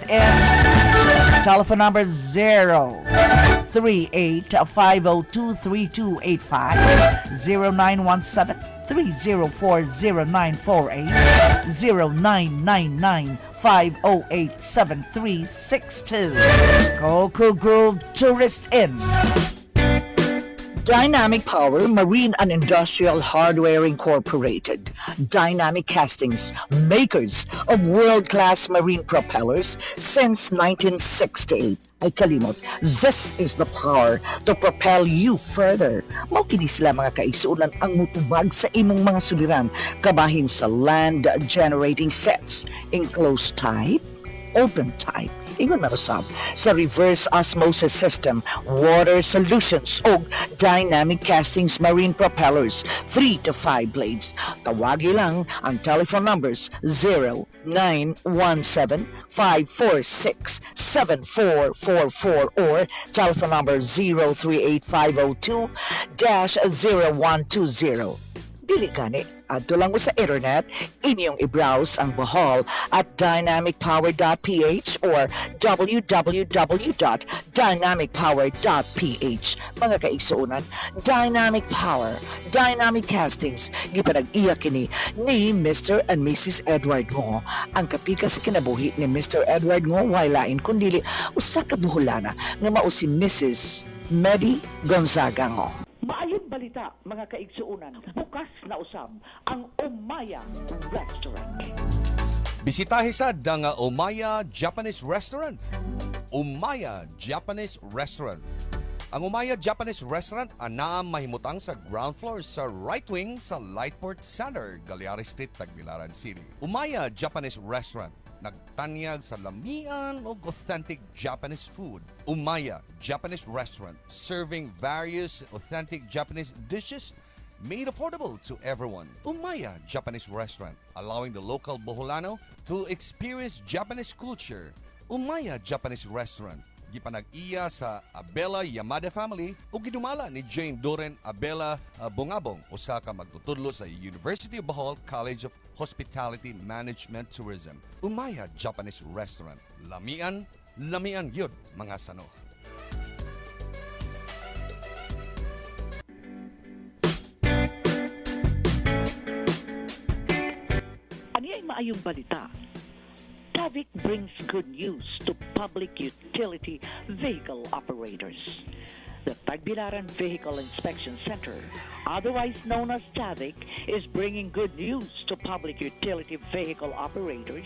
and telephone number 038-502-3285, 0917-304-0948, 0999-508-7362. Coco Grove Tourist Inn. Dynamic Power Marine and Industrial Hardware Incorporated. Dynamic Castings, makers of world-class marine propellers since 1968. Ay kalimot, this is the power to propel you further. Mao kini sila mga kaigsuonan ang mutubag sa imong mga suliran kabahin sa land generating sets, enclosed type, open type, ingon marusab sa reverse osmosis system, water solutions o dynamic castings marine propellers, 3 to 5 blades. Tawagi lang ang telephone numbers 0917-546-7444 or telephone number 038-502-0120. Dili gani, adto lang mo sa internet, inyong i-browse ang Bohol at dynamicpower.ph or www.dynamicpower.ph. Mga kaigsuonan, Dynamic Power, Dynamic Castings, gipanag-iya kini ni Mr. and Mrs. Edward Ngo. Ang kapika sa kinabuhi ni Mr. Edward Ngo, walain kundili usa ka buholana nga mao si Mrs. Medi Gonzaga Ngo. Maayong balita, mga kaigsuunan, bukas na usab ang Umaya Restaurant. Bisitahe sad ang Umaya Japanese Restaurant. Umaya Japanese Restaurant. Ang Umaya Japanese Restaurant ana mahimutang sa ground floor sa right wing sa Lightport Center, Galeares Street, Tagbilaran City. Umaya Japanese Restaurant. Nagtanyag sa lamian o authentic Japanese food. Umaya Japanese Restaurant, serving various authentic Japanese dishes made affordable to everyone. Umaya Japanese Restaurant, allowing the local Boholano to experience Japanese culture. Umaya Japanese Restaurant, gipanag-iya sa Abela Yamada family o gidumala ni Jane Doren Abela Bongabong, usa ka magtutudlo sa University of Bohol College of Hospitality Management Tourism. Umaya Japanese Restaurant. Lamian gyud mga sano. Ani ay maayong balita. TAVIC brings good news to public utility vehicle operators. The Tagbilaran Vehicle Inspection Center, otherwise known as TAVIC, is bringing good news to public utility vehicle operators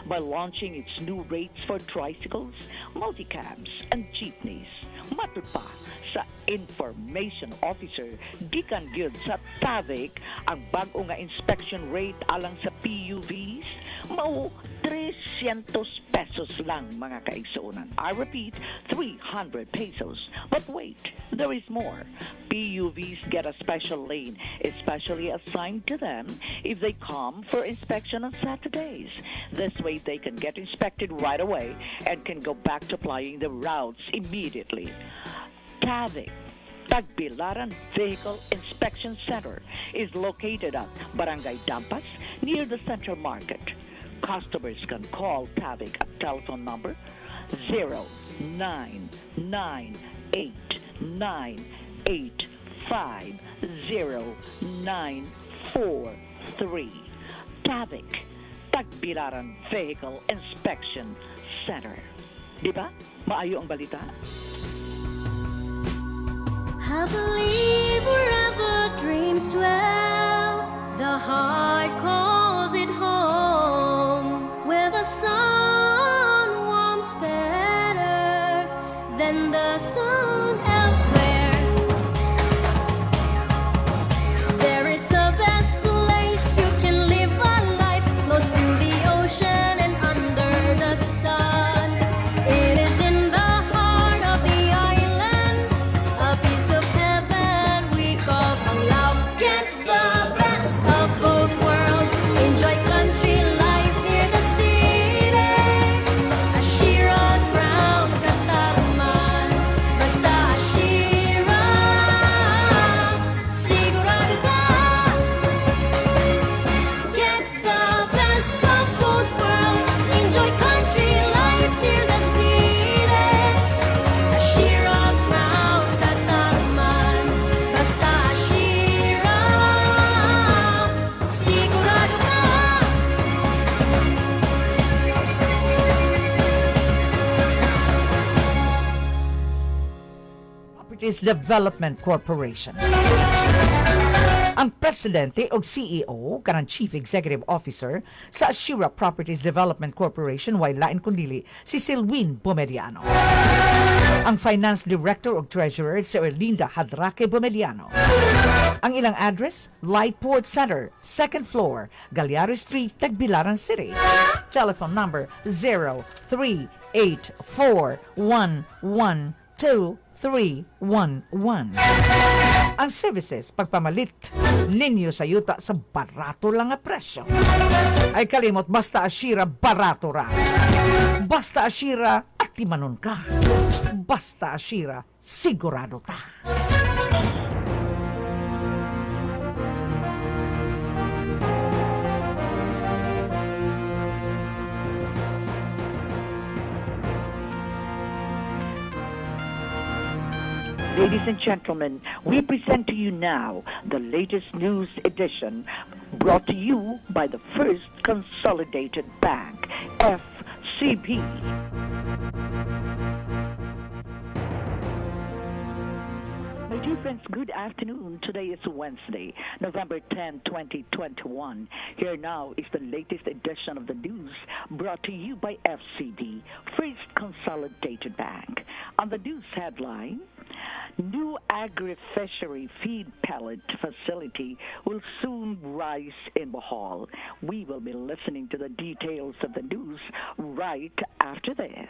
by launching its new rates for tricycles, multicabs, and jeepneys. Matod pa sa Information Officer gikan gyud sa TAVIC ang bag-o nga inspection rate alang sa PUVs mao 300 pesos lang mga kaigsuonan. I repeat, 300 pesos. But wait, there is more. PUVs get a special lane, especially assigned to them if they come for inspection on Saturdays. This way they can get inspected right away and can go back to plying the routes immediately. TAVIC, Tagbilaran Vehicle Inspection Center, is located at Barangay Dampas near the Central Market. Customers can call TAVIC at telephone number 0998-985-0943. TAVIC, Tagbilaran Vehicle Inspection Center. Diba? Maayo ang balita? Happily forever dreams dwell, the heart calls it home, where the sun warms better than the sun elsewhere. There is a best place you can live a life, close to the ocean and under the sun. It is in the heart of the island, a piece of heaven we call Panglao. Get the best of both worlds, enjoy country life near the city. Ashira Crown, Katarman, basta Properties Development Corporation. Ang presidente o CEO kanang Chief Executive Officer sa Ashira Properties Development Corporation wala kundili si Silwin Bomeliano. Ang Finance Director o Treasurer si Erlinda Hadraque Bomeliano. Ang ilang address, Lightport Center, 2nd floor, Galliaro Street, Tagbilaran City. Telephone number 0384112311. Ang services, pagpamalit ninyo sa yuta sa barato lang nga presyo. Ay kalimot, basta Ashira, barato ra. Basta Ashira, at timanon ka. Basta Ashira, sigurado ta. Ladies and gentlemen, we present to you now the latest news edition brought to you by the First Consolidated Bank, FCB. My dear friends, good afternoon. Today is Wednesday, November 10, 2021. Here now is the latest edition of the news brought to you by FCB, First Consolidated Bank. On the news headline, new agri-fishery feed pellet facility will soon rise in Bohol. We will be listening to the details of the news right after this.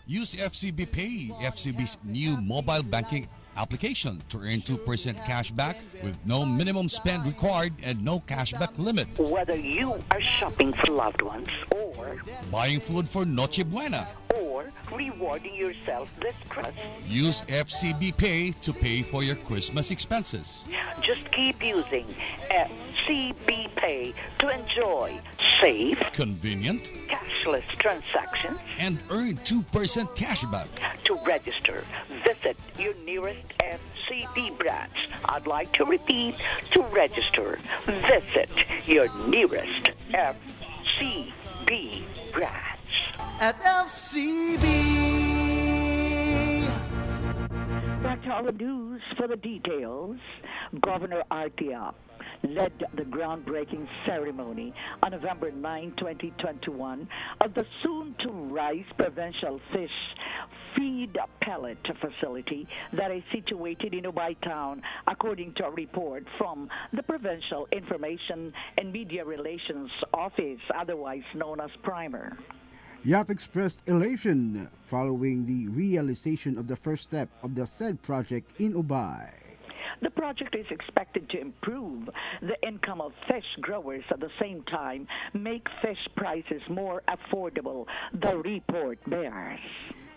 Use FCB Pay, FCB's new mobile banking application to earn 2% cashback with no minimum spend required and no cashback limit. Whether you are shopping for loved ones or Buying food for Noche Buena. or rewarding yourself this Christmas, Use FCB Pay to pay for your Christmas expenses. just keep using FCB Pay to enjoy safe, Convenient cashless transactions. and earn 2% cashback. To register, visit your nearest FCB branch. I'd like to repeat, to register, visit your nearest FCB branch. At FCB. Back to our news for the details. Governor Artia led the groundbreaking ceremony on November 9, 2021 of the soon-to-rise provincial fish feed pellet facility that is situated in Ubay Town, according to a report from the Provincial Information and Media Relations Office, otherwise known as Primer. YAP expressed elation following the realization of the first step of the said project in Ubay. The project is expected to improve the income of fish growers at the same time make fish prices more affordable, the report bears.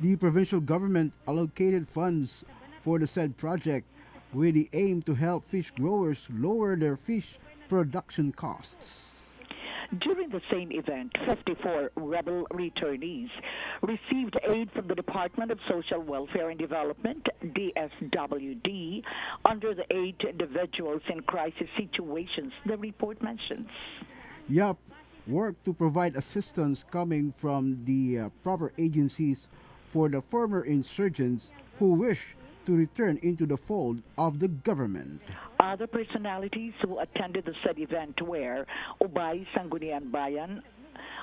The provincial government allocated funds for the said project with the aim to help fish growers lower their fish production costs. During the same event, 54 rebel returnees received aid from the Department of Social Welfare and Development, DSWD, under the Aid to Individuals in Crisis Situations, the report mentions. YAP worked to provide assistance coming from the proper agencies for the former insurgents who wish to return into the fold of the government. Other personalities who attended the said event were Ubay Sangguniang Bayan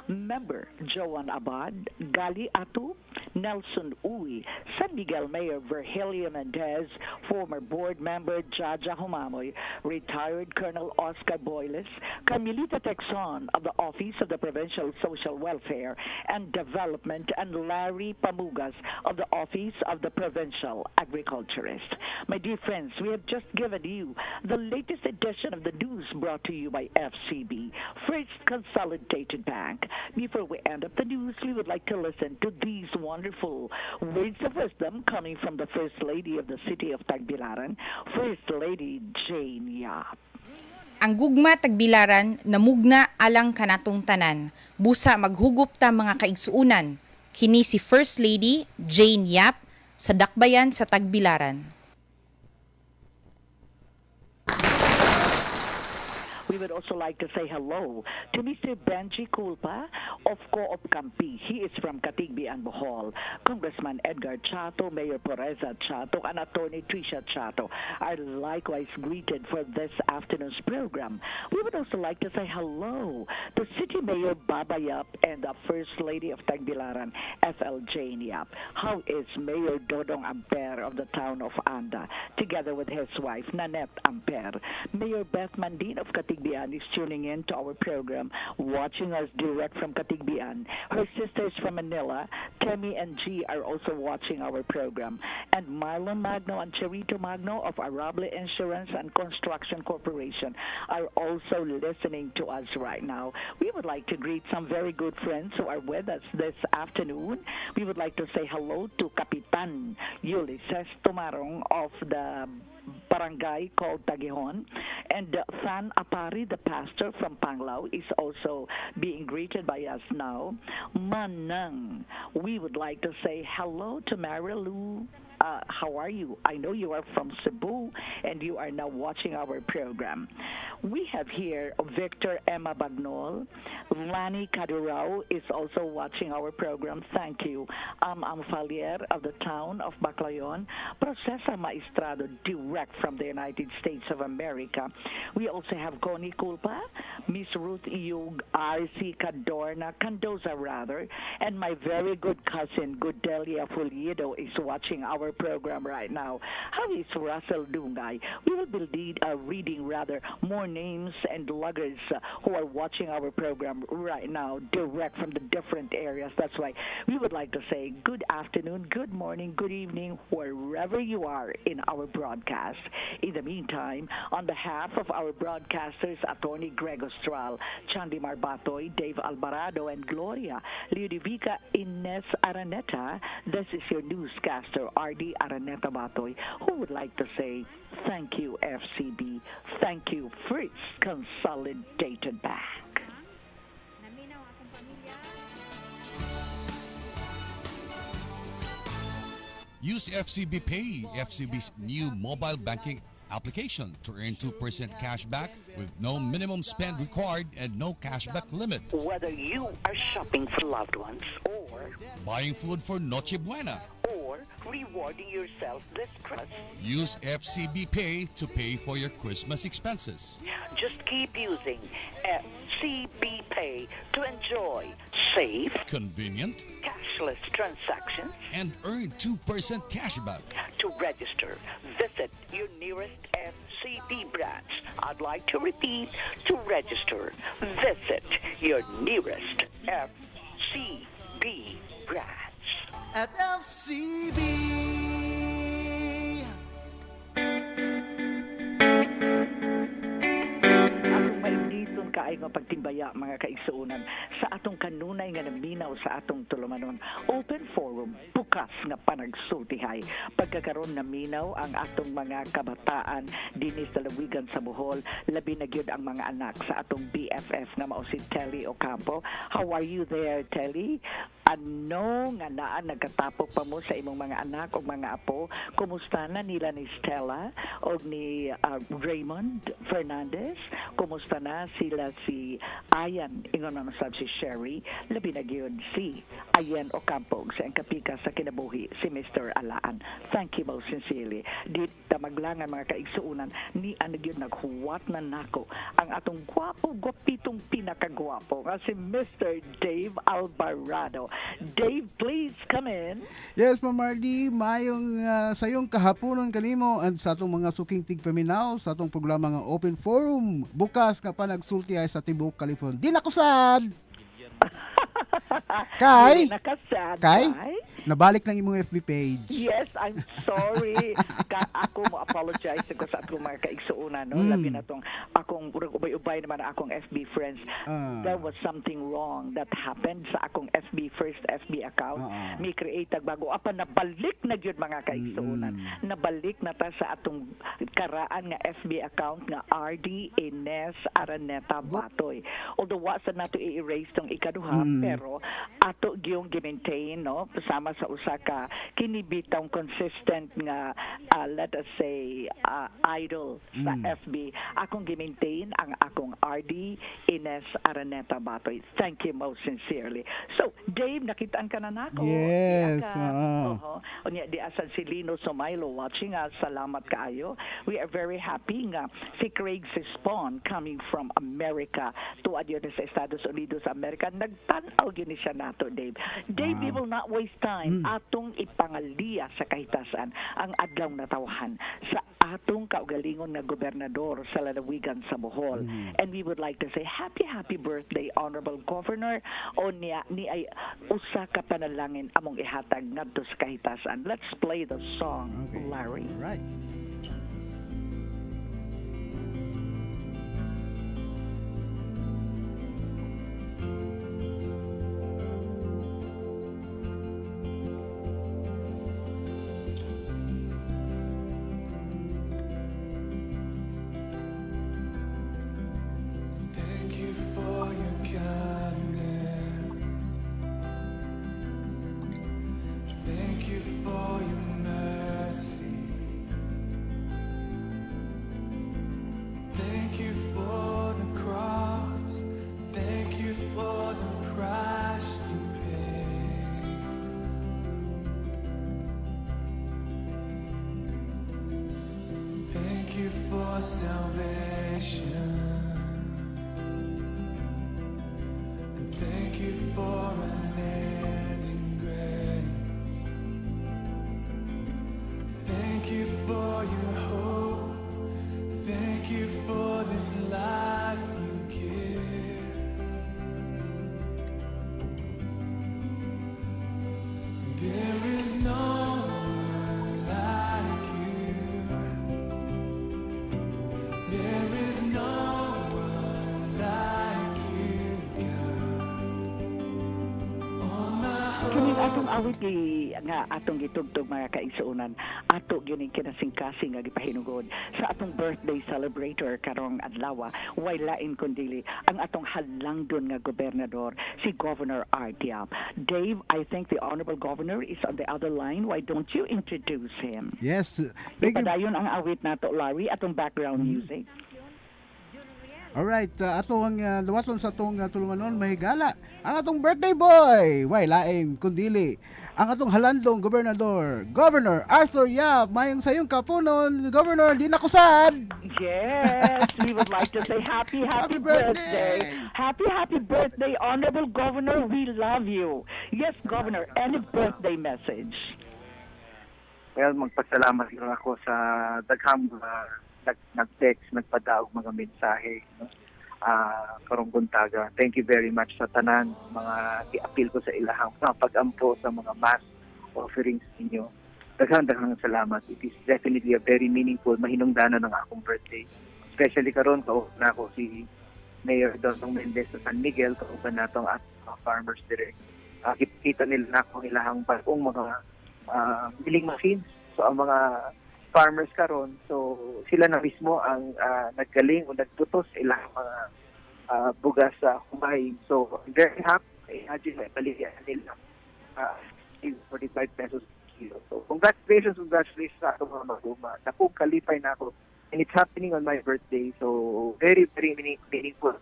member Joan Abad, Gali Atu, Nelson Uy, San Miguel Mayor Virgilio Mendez, former board member Jaja Humamoy, retired Colonel Oscar Boyles, Camilita Texon of the Office of the Provincial Social Welfare and Development, and Larry Pamugas of the Office of the Provincial Agriculturist. My dear friends, we have just given you the latest edition of the news brought to you by FCB, First Consolidated Bank. Before we end up the news, we would like to listen to these wonderful words of wisdom coming from the First Lady of the City of Tagbilaran, First Lady Jane Yap. Ang gugma Tagbilaran namugna alang kanatong tanan, busa maghugop ta mga kaigsuunan. Kini si First Lady Jane Yap sa Dakbayan sa Tagbilaran. We We would also like to say hello to Mr. Benji Culpa of Co-op Campi. He is from Katigbian, Bohol. Congressman Edgar Chato, Mayor Poreza Chato, and Attorney Tricia Chato are likewise greeted for this afternoon's program. We would also like to say hello to City Mayor Baba Yap and the First Lady of Tagbilaran, FL Jane Yap. How is Mayor Dodong Amper of the town of Anda, together with his wife, Nanette Amper? Mayor Beth Mandin of Katigbian is tuning in to our program, watching us direct from Katigbian. Her sisters from Manila, Temi and G, are also watching our program. And Marlon Magno and Cherito Magno of Arable Insurance and Construction Corporation are also listening to us right now. We would like to greet some very good friends who are with us this afternoon. We would like to say hello to Kapitan Ulysses Tumarong of the barangay called Tagihon, and Fan Apari, the pastor from Panglao, is also being greeted by us now. Manang, we would like to say hello to Marilu. How are you? I know you are from Cebu and you are now watching our program. We have here Victor Emma Bagnol. Lani Cadurao is also watching our program. Thank you. Falier of the town of Baclayon. Procesa Maestrado, direct from the United States of America. We also have Connie Culpa, Miss Ruth Iug, R.C. Cadorna, Candoza rather, and my very good cousin, Godelia Fulido, is watching our program right now. How is Russell Dungay? We will be reading rather more names and loggers who are watching our program right now, direct from the different areas. That's why we would like to say good afternoon, good morning, good evening, wherever you are in our broadcast. In the meantime, on behalf of our broadcasters, Attorney Greg Ostral, Chandy Marbatoy, Dave Alvarado, and Gloria Ludovica Ines Araneta, this is your newscaster, R.D. Araneta Batoy, who would like to say thank you, FCB. Thank you, Fritz Consolidated Bank. Use FCB Pay, FCB's new mobile banking application, to earn 2% cash back with no minimum spend required and no cashback limit. Whether you are shopping for loved ones or Buying food for Noche Buena. or rewarding yourself this Christmas, Use FCB Pay to pay for your Christmas expenses. just keep using FCB Pay to enjoy safe, Convenient cashless transactions. and earn 2% cashback. To register, visit your nearest FCB branch. I'd like to repeat, to register, visit your nearest FCB branch. At FCB. Atong mainiton kaay nga pagtimbaya mga kaigsuunan sa atong kanunay nga naminaw sa atong tulumanon. Open forum, bukas nga panagsultihay. Pagkakaroon naminaw ang atong mga kabataan dinis sa lawigan sa Bohol, labi na gyud ang mga anak sa atong BFF nga mao si Telly Ocampo. How are you there, Telly? Ano nga naan nagkatapok pa mo sa imong mga anak o mga apo? Kumusta na nila ni Stella o ni Raymond Fernandez? Kumusta na sila si Ayan, ingon man sab si Sherry, labi na gyud si Ayan Ocampo sa kapika sa kinabuhi si Mr. Alaan. Thank you most sincerely. Di ta maglangan mga kaigsuunan ni ano gyud naghuwat na nako ang atong gwapitong pinakagwapo nga si Mr. Dave Alvarado. Dave, please come in. Yes, Ma'am Mardy, mayong sayong kahaponon kanimo at sa atong mga suking tigpaminaw sa atong programa nga Open Forum. Bukas nga pa nagsulti ay sa Tibok, California. Di na ko sad! Kay? Nakasad, Kay? Kay? Nabalik lang imong FB page. Yes, I'm sorry. Ako mo apologize ko sa atong mga kaigsuunan, no? Labi na tong akong ubay-ubay naman akong FB friends. There was something wrong that happened sa akong first FB account. Mi create bago apa nabalik na gyud mga kaigsuunan. Nabalik na ta sa atong karaan nga FB account nga RD Ines Araneta Batoy. Although wa sa nato i-erase tong ikaduha, pero ato gyung gi-maintain, no? Sama sa usa ka kinibitang consistent nga let us say idol sa FB. Akong gi-maintain ang akong RD Ines Araneta Batoy. Thank you most sincerely. So, Dave, nakitaan ka na nako. Yes, Unya di asan si Lino Somailo watching us. Salamat kaayo. We are very happy nga si Craig Sispon coming from America to adyo sa Estados Unidos America. Nagtanaw gini siya nato, Dave. Dave, we will not waste time. Atong ipangaliya sa kahitasan ang adlaw na tawahan sa atong kaugalingon na gobernador sa lalawigan sa Bohol. And we would like to say happy birthday, Honorable Governor. O niya ni ay usa ka panalangin among ihatag ngadto sa kahitasan. Let's play the song, Okay. Larry. Right. Thank you for your kindness. Thank you for your mercy. Thank you for the cross. Thank you for the price you paid. Thank you for salvation. And thank you for unending grace. Thank you for your hope. Thank you for this life you give. There is no one like you. There is no one like you, God. All my Kining hope. atong awit nga atong gitugtog mga kaigsuonan, ato gyud kinasing-kasing nga gipahinugod sa atong birthday celebrator karong adlaw, way lain kundi ang atong halangdon nga gobernador, si Governor Art Yap. Dave, I think the Honorable Governor is on the other line. Why don't you introduce him? Yes. Thank you. Ipadayon ang awit nato, Larry, atong background music. Alright, atong luwaton sa atong tulumanon mahigala ang atong birthday boy. Way lain kundili ang atong halandong gobernador, Governor Arthur Yap. Mayong sayong kapunon, Governor, di na ko sad. Yes, we would like to say happy Happy birthday. birthday. Happy birthday, Honorable Governor. We love you. Yes, Governor, any birthday message? Well, magpasalamat lang ako sa daghang nag-text, nagpadaog mga mensahe. No? Karong buntaga. Thank you very much sa tanan, mga i-appeal ko sa ilahang mga pag-ampo sa mga mass offerings ninyo. Daghang salamat. It is definitely a very meaningful, mahinungdanan ng akong birthday. Especially karon na ako si Mayor Dotong Mendez sa San Miguel, kauban natong at mga farmers direct. Kita nila na akong ilahang bagong mga milling machines. So ang mga farmers karon, so sila na mismo ang naggaling o nagtutos sa ilang mga bugas sa kumain. So I'm very happy. Imagine may baligyan nila 45 pesos per kilo. So congratulations sa ato mga maguma. Nakong kalipay na ako. And it's happening on my birthday. So very meaningful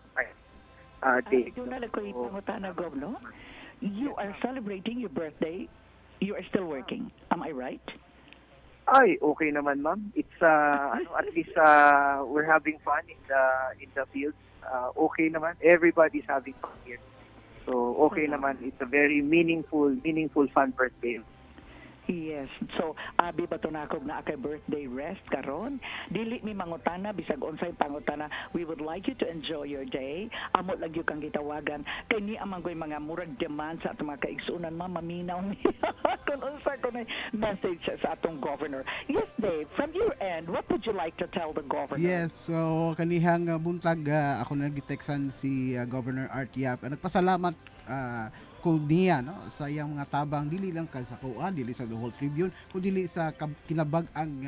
day. Ito na lang ko ipangutana, Governor. You are celebrating your birthday. You are still working. Am I right? Ay, okay naman, ma'am. It's at least we're having fun in the fields. Okay naman. Everybody's having fun here. So okay naman. It's a very meaningful fun birthday. Yes. So, abi ba ito na ako na akay birthday rest karon? Dili mi mangutana, bisag unsay pangutana. We would like you to enjoy your day. Amo lang yung kang gitawagan. Kay ni amang goy mga murag demand sa atong mga kaigsunan, maminaw ni. Kung unsa ko na message sa atong governor. Yes, Dave, from your end, what would you like to tell the governor? Yes, so kanihang buntag ako nagitextan si Governor Art Yap. Nagpasalamat ko niya no sa iyang mga tabang dili lang sa Kuan, dili sa The Whole Tribune, kundi dili sa kinabag-ang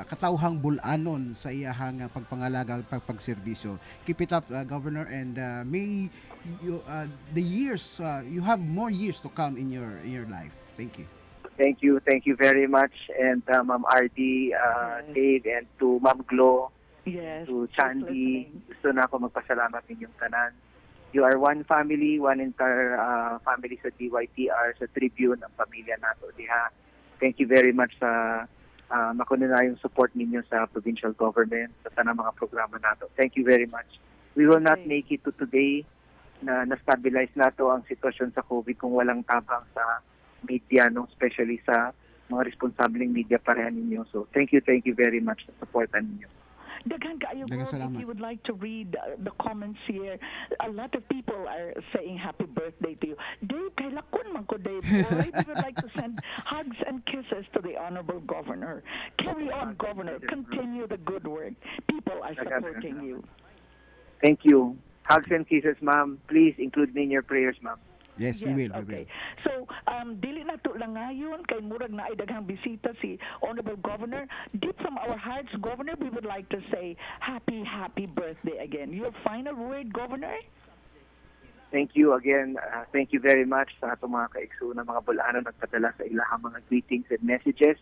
katawhang bulanon sa iyahang pagpangalaga pagpagserbisyo. Keep it up, Governor, and may you, the years you have more years to come in your life. Thank you. Thank you very much. And Ma'am RD, Dave, and to Ma'am Glo, Yes. to just Chandy, listening. gusto na ako magpasalamat ninyong tanan. You are one family, one entire family sa DYTR, sa Tribune, ang pamilya nato diha. Thank you very much sa makunina yung support ninyo sa provincial government, sa tanang mga programa nato. Thank you very much. We will not Okay. make it to today na na-stabilize nato ang sitwasyon sa COVID kung walang tabang sa media, no? Especially sa mga responsableng media pareha ninyo. So thank you very much sa support ninyo. Daghan kaayo, Daghang God, if salamat. you would like to read the comments here, a lot of people are saying happy birthday to you. Dave, kay lakon man ko, Dave. Alright, we would like to send hugs and kisses to the Honorable Governor. Carry on, Governor. Continue the good work. People are supporting you. Thank you. Hugs and kisses, ma'am. Please include me in your prayers, ma'am. Yes, we will. Okay. So, dili na to lang ngayon kay murag na ay daghang bisita si Honorable Governor. Deep from our hearts, Governor, we would like to say happy birthday again. Your final word, Governor? Thank you again. Thank you very much sa atong mga kaigsunan, mga bulano nagpadala sa ilahang mga greetings and messages.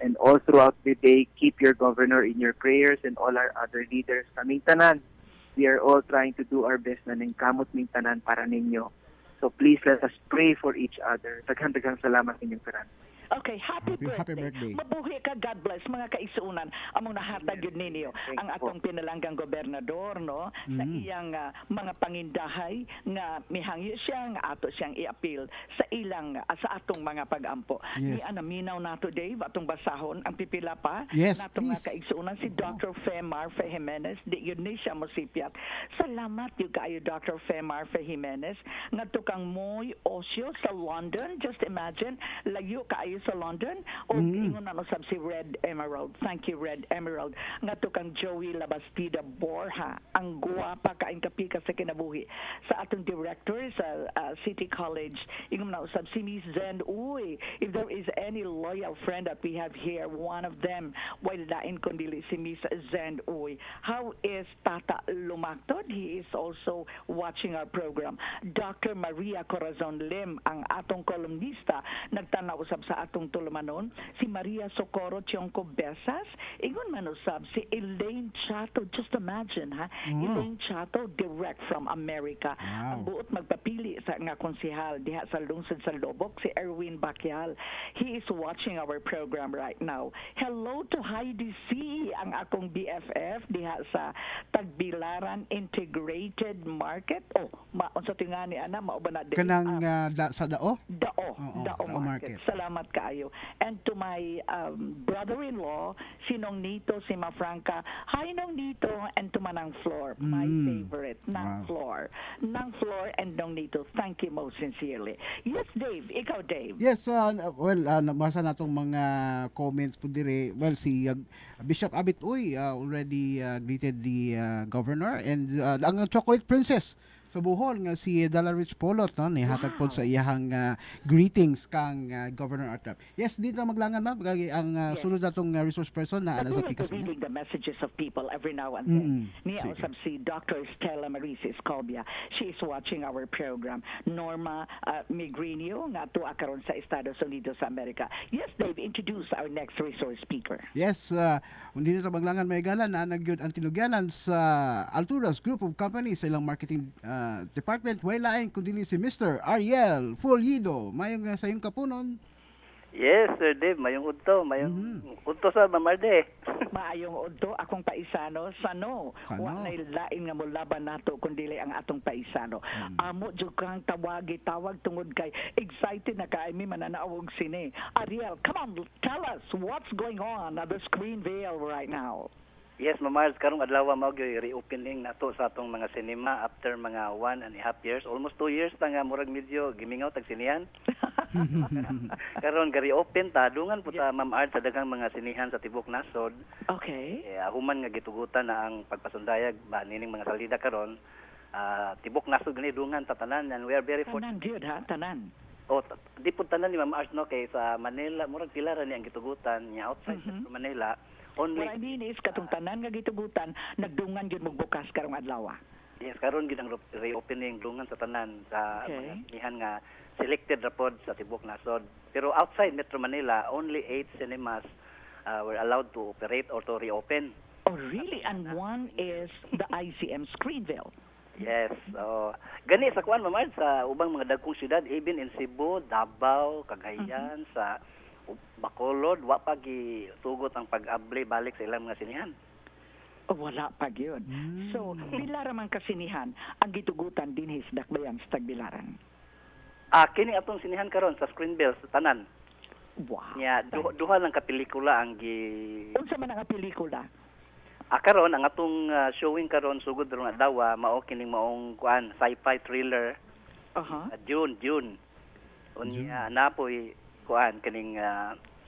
And all throughout the day, keep your governor in your prayers and all our other leaders. Kaming tanan, we are all trying to do our best na ningkamot ming tanan para ninyo. So please let us pray for each other. Daghang salamat ninyong tanan. Okay, happy Happy birthday. Mabuhi ka, God bless. Mga kaisunan, among nahatag yun ninyo Thank ang you po. atong pinalanggang gobernador, no? Sa iyang mga pangindahay nga mihangyo siya, nga ato siyang i-appeal sa ilang, sa atong mga pag-ampo. Yes. Ni minaw nato, Dave, atong basahon, ang pipila pa, Yes, natong mga please. kaisunan, si Dr. Femar Fe Jimenez, di yun ni siya mosipyat. Salamat yung kayo, Dr. Femar Fe Jimenez, nga tukang moy osyo sa London. Just imagine, layo kayo sa London o ingon na no sab si Red Emerald. Thank you, Red Emerald. Nga to kang Joey Labastida Borja, ang guwapa kaing kapika sa kinabuhi sa atong director sa City College. Ingon na usab si Miss Zen. Uy, if there is any loyal friend that we have here, one of them while dain kundili si Miss Zen. Uy, how is Tata Lumactod? He is also watching our program. Dr. Maria Corazon Lim, ang atong kolumnista, nagtanaw usab sa atong tulumanon. Si Maria Socorro Tionco Besas, ingon man usab si Elaine Chato. Just imagine, ha? Elaine Chato, direct from America. Wow. Ang buot magpapili sa nga konsehal diha sa lungsod sa Lobok, si Erwin Bakyal. He is watching our program right now. Hello to Heidi C, ang akong BFF diha sa Tagbilaran Integrated Market. Oh, unsa tingani ana mao ba na din? Kanang sa dao? Dao, Oo, Dao Dao Market. Market. Salamat kaayo. And to my brother-in-law, si Nong Nito, si Mafranca. Hi, Nong Nito, and to Manang Flor, my favorite, Nang Wow. Flor. Nang Flor and Nong Nito, thank you most sincerely. Yes, Dave. Ikaw, Dave. Yes, nabasa natong mga comments po dire. Well, si Bishop Abit Uy already greeted the governor and ang Chocolate Princess sa Bohol nga si Dala Rich Polot no nihatag pod sa iyang greetings kang Governor Artap. Yes, dito maglangan ma'am kay ang Yes. sulod natong resource person na ana sa Patuloy pikas ko niya. reading the messages of people every now and then. Niya Sige. usab si Dr. Stella Marisis Colbia. She is watching our program. Norma Migrinio, nga tuwa karon sa Estados Unidos sa Amerika. Yes, Dave, introduce our next resource speaker. Yes, hindi na maglangan may galan na nagyud ang tinugyanan sa Alturas Group of Companies sa ilang marketing department. Wala ay kundi si Mr. Ariel Fulido. Mayong sa iyong kapunon. Yes, Sir Dave, mayong udto, mayong udto sa Mamarde. Maayong udto akong paisano sano. Sano? Wa nay lain nga molaban nato kundi ang atong paisano. Amo jud kang tawag tungod kay excited na kay mi mananaog sine. Ariel, come on, tell us what's going on at the Screen Vale right now. Yes, Mamars, karong adlaw mao gyud reopening nato sa atong mga cinema after mga 1.5 years, almost 2 years ta nga murag medyo gimingaw tag sinihan. Karon reopen ta dungan po ta Ma'am Art sa daghang mga sinihan sa tibok nasod. Okay. Human nga gitugutan na ang pagpasundayag ba nining mga salida karon. Tibok nasod gani dungan tatanan and we are very fortunate. Tanan gyud ha, tanan. Di po tanan ni Ma'am Art no kay sa Manila murag pila ra ni ang gitugutan niya outside sa Manila. Only What I mean is katong tanan nga gitugutan nagdungan gyud magbukas karong adlaw. Yes, karon gid ang reopening dungan sa tanan sa Okay. mga sinihan nga selected ra pod sa tibok nasod. Pero outside Metro Manila, only 8 cinemas were allowed to operate or to reopen. Oh, really? And one is the ICM Screenville. Yes. So, gani sa kuan mamad sa ubang mga dagkong syudad, even in Cebu, Davao, Cagayan, sa Bacolod, wa pa gitugot ang pag-abli balik sa ilang mga sinihan. Oh, wala pa yun. So, pila ra man kasinihan ang gitugutan dinhi sa Dakbayan sa Tagbilaran. Kini atong sinihan karon sa Screenville sa tanan. Wow. Nya duha lang ka pelikula ang Unsa man ang pelikula? karon ang atong showing karon sugod ron adlaw mao kining maong kuan sci-fi thriller Aha. June. Unya napoy kuan kining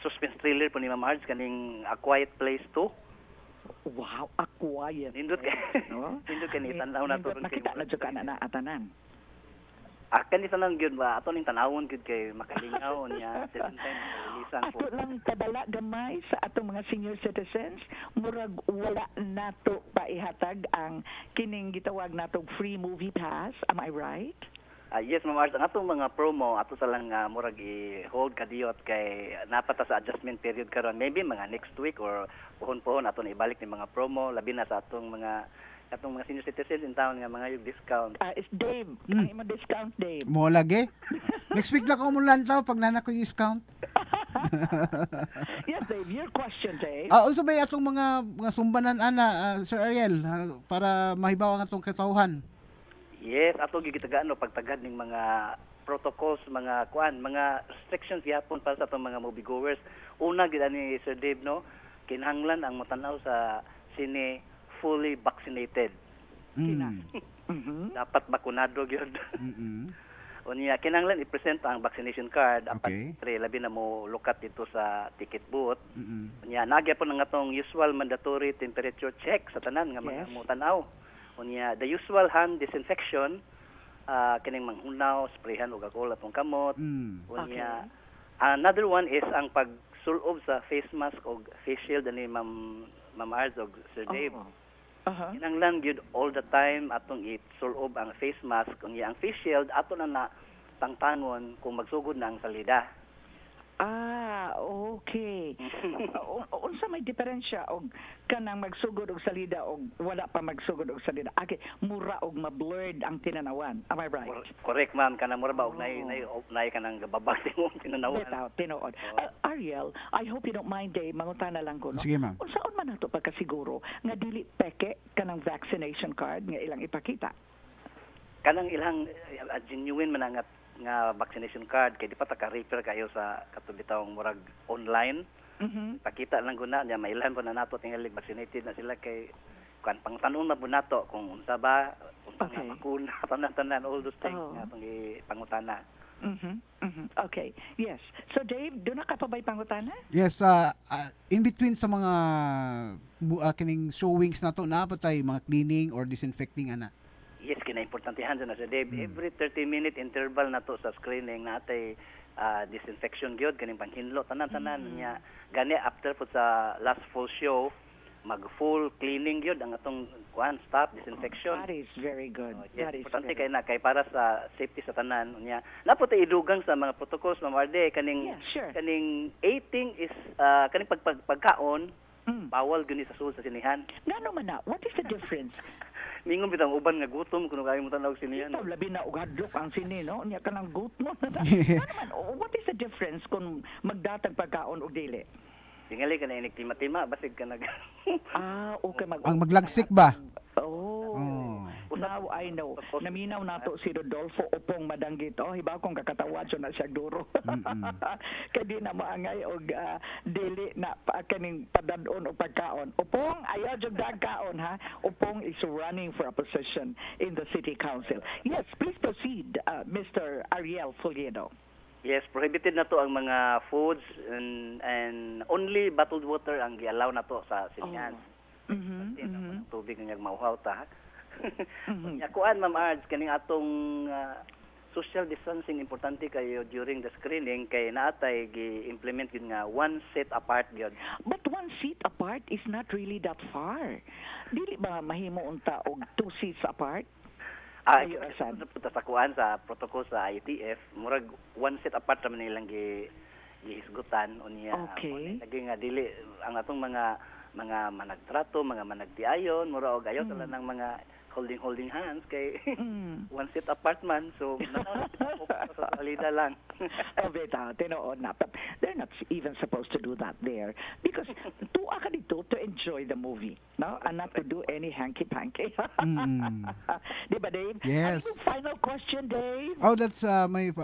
suspense thriller po ni Ma'am Ards kaning A Quiet Place 2. Wow, a quiet. Nindot kay No? nindot kay tanaw na to ron kay Nakita na dyan ka na atanan. kani tanan gyud ba ato ning tanawon gyud kay makalingaw niya at the same time releasan po. Ato lang kadala gamay sa atong mga senior citizens, murag wala nato paihatag ang kining gitawag natong free movie pass. Am I right? Yes, Ma'am Ards, ang atong mga promo ato sa lang murag i-hold kadiyot kay napata sa adjustment period karon. Maybe mga next week or puhon-puhon ato na ibalik ni mga promo labi na sa atong mga senior citizens in town nga mga yung discount. It's Dave. Ang imong discount, Dave. Mo lagi. Next week lang ko mo lantaw pag nana ko yung discount. Yes, Dave. Your question, Dave. Also ba atong mga sumbanan ana Sir Ariel para mahibaw ang atong katawhan. Yes, ato gigitagaan no pagtagad ning mga protocols, mga mga restrictions gyapon para sa atong mga moviegoers. Una gid ani Sir Dave no, kinahanglan ang motanaw sa sine fully vaccinated. Dapat bakunado gyud. Unya kinahanglan i-present ang vaccination card Okay. apat labi na mo lukat dito sa ticket booth. Unya nagyapon ang atong usual mandatory temperature check sa tanan nga mga Yes. mo tanaw. Unya the usual hand disinfection kining manghunaw, sprayhan og alcohol atong kamot. Unya another one is ang pagsulob sa face mask og face shield ani Ma'am Arz og Sir Dave. Kinahanglan gyud all the time atong isulob ang face mask unya ang face shield ato na tangtangon kung magsugod na ang salida. Okay. Unsa may diferensya og kanang magsugod og salida og wala pa magsugod og salida? Okay, mura og ma-blurred ang tinanawan. Am I right? Correct, ma'am. Kanang mura ba og nay kanang babag tingog tinanawan. Bitaw, tinuod. Ariel, I hope you don't mind, Dave. Mangutana lang ko, no? Sige, ma'am. Unsaon man nato pagkasiguro nga dili peke kanang vaccination card nga ilang ipakita? Kanang ilang genuine man nga vaccination card kay di pa ta ka-refer kayo sa katubitawng murag online. Pakita lang guna niya mailan po na nato tingali vaccinated na sila kay kan pangtanon na po nato kung unsa ba unsa nga bakuna tanan all those things nga atong pangutana. Okay. Yes. So Dave, do na ka pa ba'y pangutana? Yes, in between sa mga kining showings nato na patay mga cleaning or disinfecting ana. Yes, kinaimportantehan sa Sir Dave. Every 30-minute interval na to sa screening natay disinfection gyud kaning panghinlo tanan-tanan niya. Gani after po sa last full show mag full cleaning gyud ang atong staff disinfection. That is very good. Yes, That is importante very kay na kay para sa safety sa tanan unya. Napo tay idugang sa mga protocols Ma'am Arde kaning Yeah, sure. kaning eating is kaning pagkaon bawal gyud sa sulod sa sinihan. Ngano man na? What is the difference? Mingon bitang uban nga gutom kuno kayo mo tanaw sinihan. Ito, labi na ugadlok ang sini, no? Niya ka ng gutno na. Ano man, what is the difference kung magdatag pagkaon o dili? Tingali ka na inig tima-tima, basig ka nag... Okay. Ang maglagsik ba? Now I know. Naminaw nato si Rodolfo upong madanggit. Hibaw kong kakatawad siya na siya duro. Kaya di na maangay og dili na kaning padadon o pagkaon. Upong, ayaw jog dagkaon ha. Upong is running for a position in the city council. Yes, please proceed, Mr. Ariel Fuliedo. Yes, prohibited na to ang mga foods and only bottled water ang gi-allow na to sa sinihan. Tubig nga mauhaw ta. Kuan Ma'am Ards kaning atong social distancing importante kayo during the screening kay naatay gi-implement yun nga one seat apart gyud. But 1 seat apart is not really that far. Dili ba mahimo unta og 2 seats apart? Ayun, sa sa kuan sa protocol sa ITF, murag one set apart naman nilang gihisgutan unya. Okay. Lagi nga dili ang atong mga managtrato, mga managtiayon, mura og ayaw sila ng mga holding hands kay one set apart man, so sa salida lang. Bitaw, tinuod na. But they're not even supposed to do that there because tuwa ka dito to enjoy the movie, no? And not to do any hanky-panky. Di ba, Dave? Yes. Ano yung final question, Dave? Oh, that's my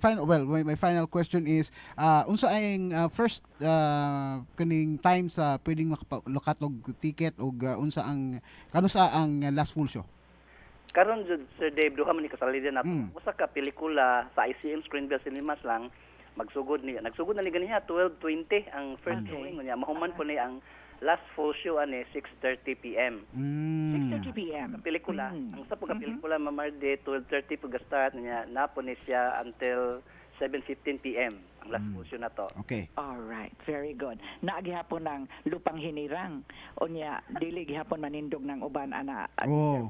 final my final question is unsa ang first kaning time sa pwedeng makatog ticket og unsa ang last full show? Karon jud Sir Dave, duha man ni kasalida na usa ka pelikula sa ICM Screenville Cinemas lang nagsugod na ni ganiha 12:20 ang first showing niya. Mahuman po ni ang last full show ani 6:30 PM. 6:30 PM. Pelikula. Ang sa pagka pelikula mamarde 12:30 pag start niya napo ni siya until 7:15 PM ang last full show na to. Okay. All right, very good. Naagihapon ng lupang hinirang. Unya dili gihapon manindog ng uban ana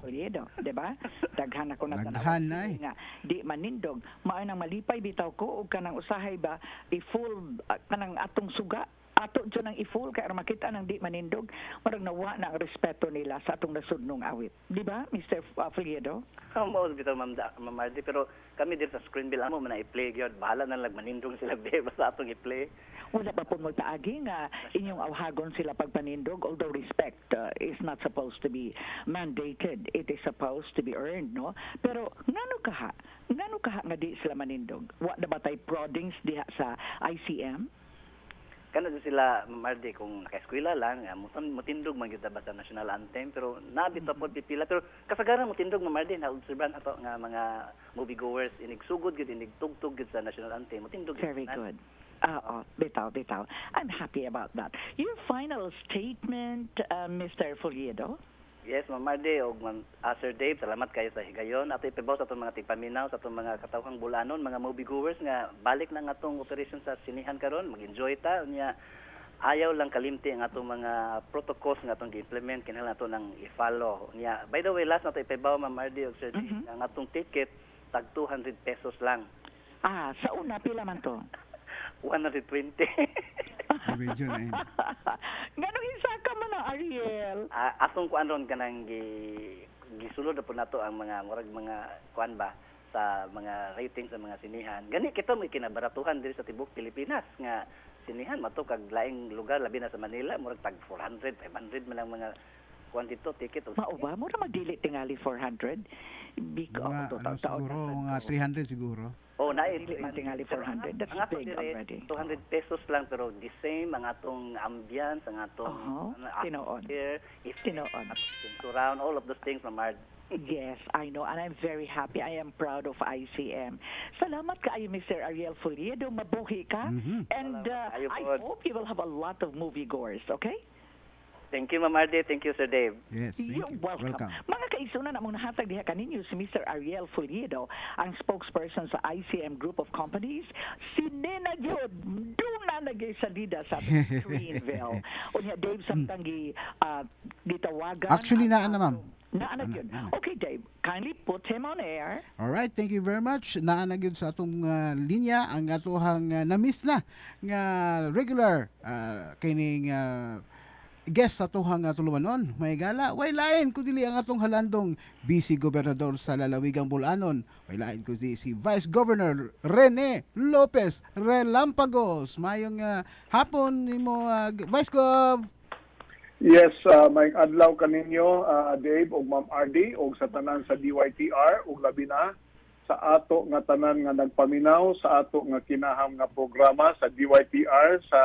Poliedo, di ba? Daghan ako na Daghan na nga di manindog. Mao nang malipay bitaw ko og kanang usahay ba i-full kanang atong suga ato dyan ang i-full kaya makita ng di manindog marag nawa na ang respeto nila sa atong nasudnong awit. Di ba, Mr. Foliedo? Mao bitaw Mamardi, pero kami dito sa Screenville amo man i-play gyud. Bahala na lang manindog sila basta atong i-play. Wala pa po magpaagi nga inyong awhagon sila pagpanindog, although respect is not supposed to be mandated. It is supposed to be earned, no? Pero ngano kaha nga di sila manindog? Wa na ba tay proddings diha sa ICM? Kana din sila Mamardi kung naka-eskwela lang, mutindog man gyud ba sa national anthem, pero nabito po pipila, pero kasagaran mutindog Mamardi na obserban ato nga mga moviegoers inigsugod gyud inigtugtog gyud sa national anthem, mutindog. Very good. Bitaw. I'm happy about that. Your final statement, Mr. Foliedo? Yes, Mamardi og Sir Dave, salamat kayo sa higayon. Ato ipibaw sa atong mga tigpaminaw sa atong mga katawhang bulanon, mga moviegoers nga balik na nga atong operation sa sinihan karon, mag-enjoy ta unya. Ayaw lang kalimti ang atong mga protocols nga atong gi-implement kinahanglan nato nang i-follow. Unya, by the way, last na to ipibaw Mamardi og Sir Dave, ang atong ticket tag 200 pesos lang. Sa una pila man to? 120. Medyo na yun. Ganong isaka man na, Ariel. Atong kuan ron kanang gisulod na po nato ang mga murag mga kuan ba sa mga ratings sa mga sinihan. Gani kita may kinabaratuhan diri sa tibok Pilipinas nga sinihan mato kag laing lugar labi na sa Manila murag tag 400, 500 man ang mga kuan dito ticket. Mao ba mo ra magdili tingali 400? Mga, siguro mga 300 siguro. Dili man tingali 400. That's big already. 200 pesos lang pero the same ang atong ambience, ang atong atmosphere, surround, all of those things Mamard. Yes, I know, and I'm very happy. I am proud of ICM. Salamat kaayo, Mr. Ariel Foliedo. Mabuhi ka. And I hope you will have a lot of moviegoers, okay? Thank you, Mamardi. Thank you, Sir Dave. Yes, thank You're you. welcome. Mga kaisunan among nahatag diha kaninyo si Mr. Ariel Foliedo, ang spokesperson sa ICM Group of Companies. Sinena gyud duna nagay salida sa Greenville. Unya Dave samtang gitawagan. Actually naa na ma'am. Naana gyud. Okay, Dave, kindly put him on air. All right, thank you very much. Naana gyud sa atong linya ang atohang na-miss na nga regular kining guest sa atohang tulumanon. May gala, way lain kundi ang atong halandong Vice Gobernador sa Lalawigang Bulanon. Way lain kundi si Vice Governor Rene Lopez Relampagos. Mayong hapon nimo Vice Gov. Yes, may adlaw kaninyo Dave ug Ma'am RD ug sa tanan sa DYTR ug labi na sa ato nga tanan nga nagpaminaw sa ato nga kinaham nga programa sa DYTR sa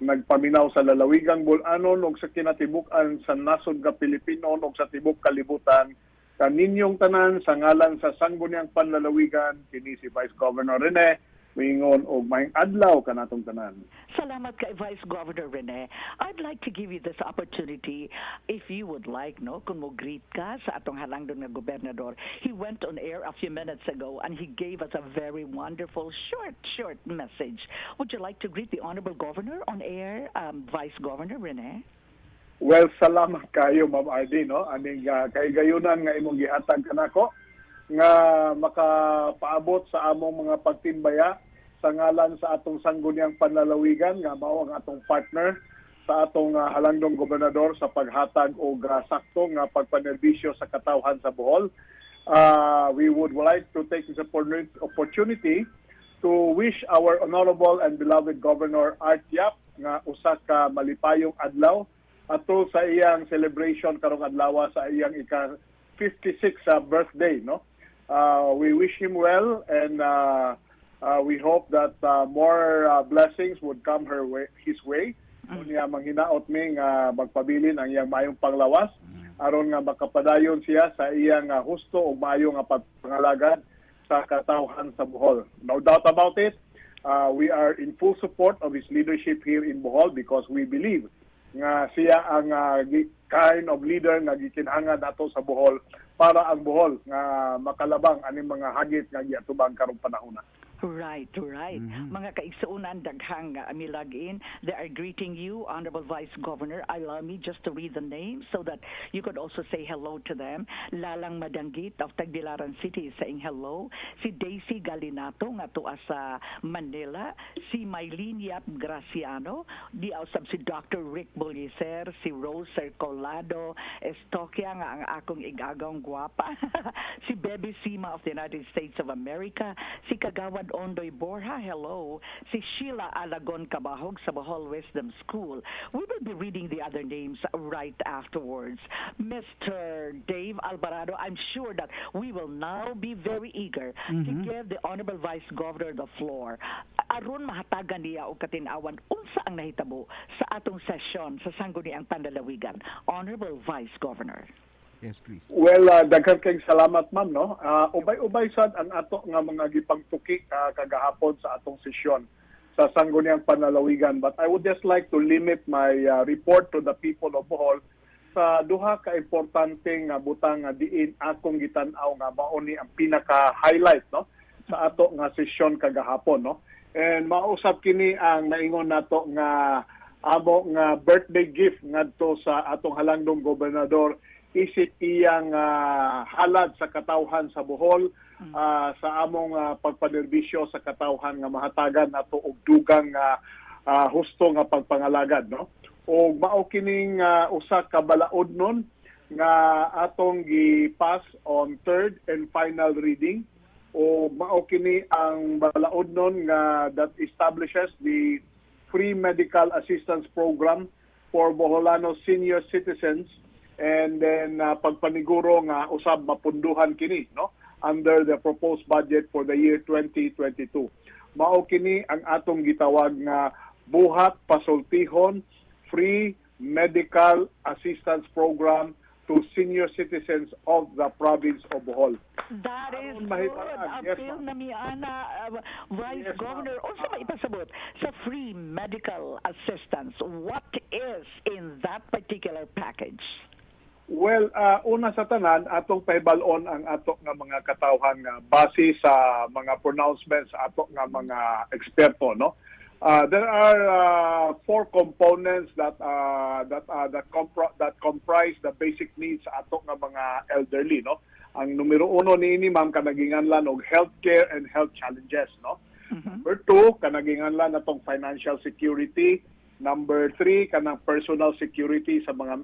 nagpaminaw sa Lalawigang Bulanon ug sa kinatibuk-an sa nasod nga Pilipino ug sa tibok kalibutan kaninyong tanan sa ngalan sa Sangguniang Panlalawigan kini si Vice Governor Rene mingon og maayong adlaw kanatong tanan. Salamat kay Vice Governor Rene. I'd like to give you this opportunity if you would like, no, kung mo greet ka sa atong halangdon nga gobernador. He went on air a few minutes ago and he gave us a very wonderful short message. Would you like to greet the Honorable Governor on air, Vice Governor Rene? Well, salamat kayo Ma'am RD, no? Aning kay gayunan nga imong gihatag kanako nga makapaabot sa among mga pagtimbaya sa ngalan sa atong sangguniang panlalawigan nga mao ang atong partner sa atong halangdong gobernador sa paghatag og sakto nga pagpanerbisyo sa katawhan sa Bohol. We would like to take this opportunity to wish our honorable and beloved Governor Art Yap nga usa ka malipayong adlaw atol sa iyang celebration karong adlaw sa iyang ika 56 birthday, no? We wish him well, and we hope that more blessings would come his way. Unya manghinaot mi nga magpabilin ang iyang maayong panglawas aron nga makapadayon siya sa iyang husto ug maayo nga pagpangalagad sa katawhan sa Bohol. No doubt about it. We are in full support of his leadership here in Bohol because we believe nga siya ang kind of leader nga gikinahanglan nato sa Bohol para ang Bohol nga makalabang aning mga hagit nga giatubang karong panahon. Right. Mga kaigsuunan, daghang milagin. They are greeting you, Honorable Vice Governor. Allow me just to read the names so that you could also say hello to them. Lalang Madanggit of Tagbilaran City is saying hello. Si Daisy Galinato nga tuwa sa Manila. Si Maylene Yap Graciano. Di ausab si Dr. Rick Bullicer. Si Rose Cercolado. Estokia nga ang akong igagawang guwapa. Si Bebe Sima of the United States of America. Si Kagawad Ondoy Borja, hello. Si Sheila Alagon Cabahog sa Bohol Wisdom School. We will be reading the other names right afterwards. Mr. Dave Alvarado, I'm sure that we will now be very eager to give the Honorable Vice Governor the floor. Aron mahatagan niya o katinawan unsa ang nahitabo sa atong sesyon sa Sangguniang Panlalawigan. Honorable Vice Governor. Yes, please. Well, daghan kayong salamat, ma'am, no? Ubay-ubay sad ang ato nga mga gipangtuki kagahapon sa atong sesyon sa Sangguniang Panlalawigan. But I would just like to limit my report to the people of Bohol sa duha ka importanteng butang nga diin akong gitan-aw nga mao ni ang pinaka-highlight, no, sa ato nga sesyon kagahapon, no? And mausap kini ang maingon nato nga amo nga birthday gift ngadto sa atong halangdong gobernador isip iyang halad sa katawhan sa Bohol sa among pagpanerbisyo sa katawhan nga mahatagan nato og dugang husto nga pagpangalagad, no? Og mao kining usa ka balaod nun nga atong gi-pass on third and final reading. O mao kini ang balaod nun nga that establishes the free medical assistance program for Boholano senior citizens. And then pagpaniguro nga usab mapunduhan kini, no, under the proposed budget for the year 2022. Mao kini ang atong gitawag nga buhat pasultihon free medical assistance program to senior citizens of the province of Bohol. That is good. Yes, Appeal ma'am. na miana, Vice Yes, Governor. ma'am. Also maipasabot sa free medical assistance. What is in that particular package? Well, una sa tanan, atong pahibalon ang ato nga mga katawhan nga base sa mga pronouncements sa ato nga mga eksperto, no? There are four components that comprise the basic needs sa ato nga mga elderly, no? Ang numero uno niini ma'am kanaginganlan og healthcare and health challenges, no? Number two, kanaginganlan natong financial security. Number 3, kanang personal security sa mga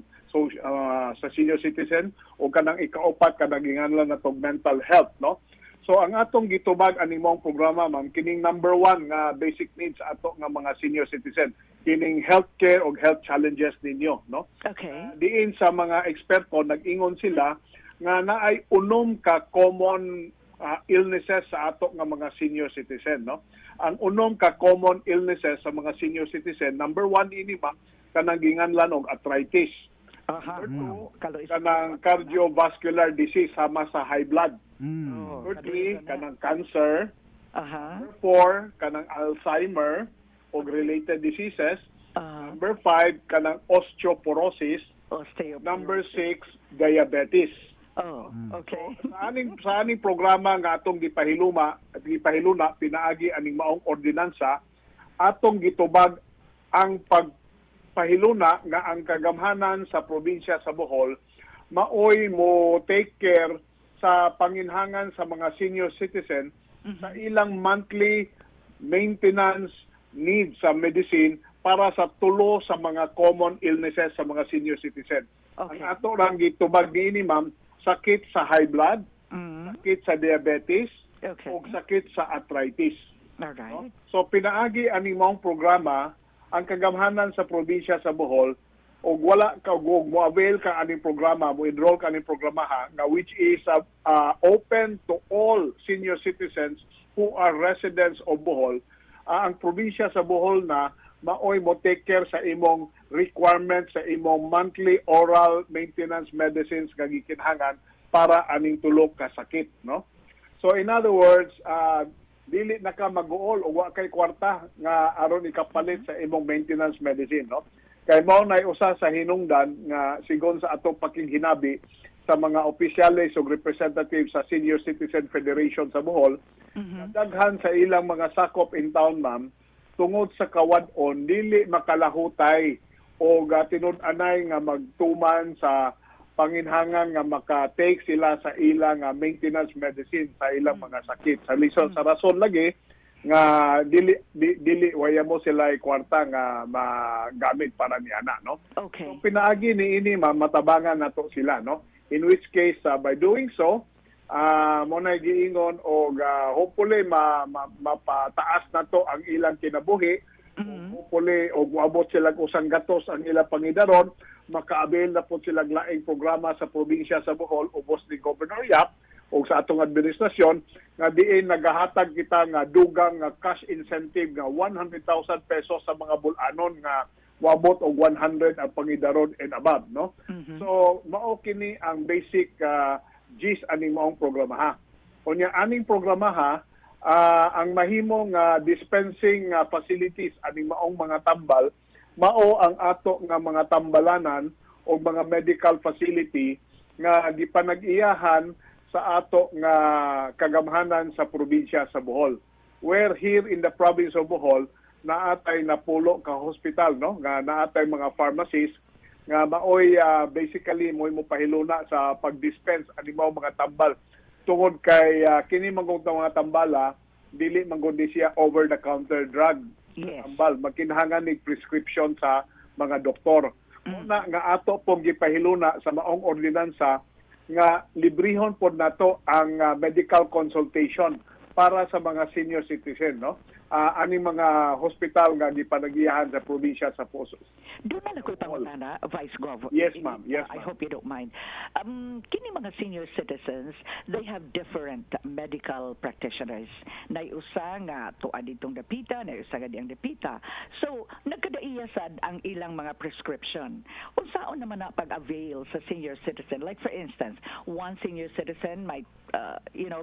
sa senior citizen, o kanang ikaupat kanaginganlan natong mental health, no? So ang atong gitubag animong programa, ma'am, kining number 1 nga basic needs ato nga mga senior citizen, kining healthcare o health challenges ninyo, no? Okay. Diin sa mga eksperto nag-ingon sila nga naay unom ka common illnesses sa ato nga mga senior citizen, no? Ang unom ka common illnesses sa mga senior citizen, number 1 ini ma'am kanang ginganlan og arthritis. Aha. Number 2 kanang cardiovascular disease sama sa high blood. Number 3 kanang cancer. Aha. Number 4 kanang Alzheimer o related diseases. Number 5 kanang osteoporosis. Number 6 diabetes. Oh, okay. Sa aning programa nga atong gipahiluna pinaagi aning maong ordinansa, atong gitubag ang pagpahiluna nga ang kagamhanan sa probinsya sa Bohol maoy mo take care sa panginhangan sa mga senior citizen sa ilang monthly maintenance needs sa medicine para sa tulo sa mga common illnesses sa mga senior citizen. Okay. Ang ato lang gitubag niini ma'am, sakit sa high blood, sakit sa diabetes, Okay. o sakit sa arthritis. Alright. No? So pinaagi aning maong programa ang kagamhanan sa probinsya sa Bohol og wala ka og mo-avail ka aning programa, mo enroll ka aning programa ha, nga which is open to all senior citizens who are residents of Bohol. Ang probinsya sa Bohol na maoy mo take care sa imong requirements sa imong monthly oral maintenance medicines nga gikinhangan para aning tulo ka sakit, no? So in other words, dili na ka mag-uol o wa kay kwarta nga aron ikapalit sa imong maintenance medicine, no? Kay mao nay usa sa hinungdan nga sigon sa atong pakinghinabi sa mga opisyales o representatives sa Senior Citizen Federation sa Bohol, daghan sa ilang mga sakop in town, ma'am, tungod sa kawad-on dili makalahutay o tinud-anay nga magtuman sa panginhangan nga maka-take sila sa ilang maintenance medicine sa ilang mga sakit. Sa lison sa rason lagi nga dili waya mo sila kwarta nga magamit para niana, no? Okay. So pinaagi ni ini matabangan nato sila, no? In which case by doing so mo na giingon og hopefully mapataas nato ang ilang kinabuhi. Hopefully og moabot sila usang gatos ang ilang pangidaron, maka-avail na po sila laing programa sa probinsya sa Bohol ubos ni Governor Yap o sa atong administrasyon nga diin nagahatag kita nga dugang nga cash incentive nga 100,000 pesos sa mga bulanon nga wabot og 100 ang pangidaron and above, no? So mao kini ang basic gist aning maong programa ha. Unya aning programa ha, ang mahimong dispensing facilities aning maong mga tambal mao ang ato nga mga tambalanan o mga medical facility nga gipanag-iyahan sa ato nga kagamhanan sa probinsya sa Bohol. Where here in the province of Bohol, naatay napulo ka hospital, no? Nga naatay mga pharmacies nga maoy basically mo'y mo pahiluna sa pag-dispense ani mao mga tambal. Tungod kay kini mangong mga tambala, dili manggon siya over-the-counter drug. Yes. Tambal makinhangan ni prescription sa mga doktor. Una nga ato pong gipahiluna sa maong ordinansa nga librihon pod nato ang medical consultation para sa mga senior citizen, no? Aning mga hospital nga gipanag-iyahan sa probinsya sa Posos. Doon na ako'y pangutana, Vice Governor. Yes, ma'am. Yes, I ma'am. hope you don't mind. Kini mga senior citizens, they have different medical practitioners. Naiusa nga tuan ditong dapita, naiusa nga diyang dapita. So, nagkadaiyasad ang ilang mga prescription. Unsaon naman na pag-avail sa senior citizen? Like for instance, one senior citizen might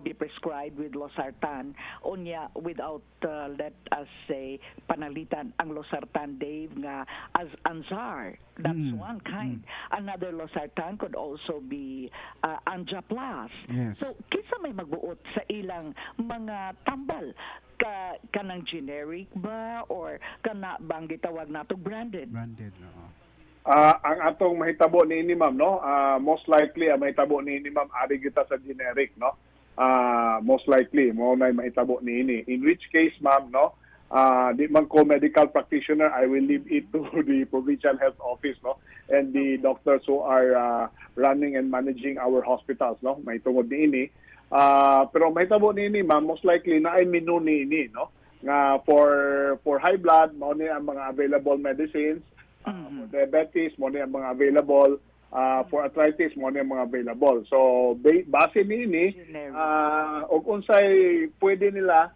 be prescribed with losartan, unya without let us say panalitan ang losartan, Dave, nga as Anzar. That's one kind. Another losartan could also be Anjaplas. Yes. So kisa may magbuot sa ilang mga tambal kanang generic ba or kana bang gitawag nato branded? Branded, oo. Ang atong mahitabo ni ma'am, no? Most likely ang mahitabo ni ma'am ari kita sa generic, no? Most likely mo na mahitabo ni ini. In which case, ma'am, no? Di man ko medical practitioner, I will leave it to the provincial health office, no? And the doctors who are running and managing our hospitals, no? Mahitungod ni ini. Pero mahitabo ni ini, ma'am, most likely na ay menu ni ini, no? Nga for high blood, mo ni ang mga available medicines. For diabetes, mo ni ang mga available. For arthritis, mo ni ang mga available. So, base ni ini, og unsay pwede nila,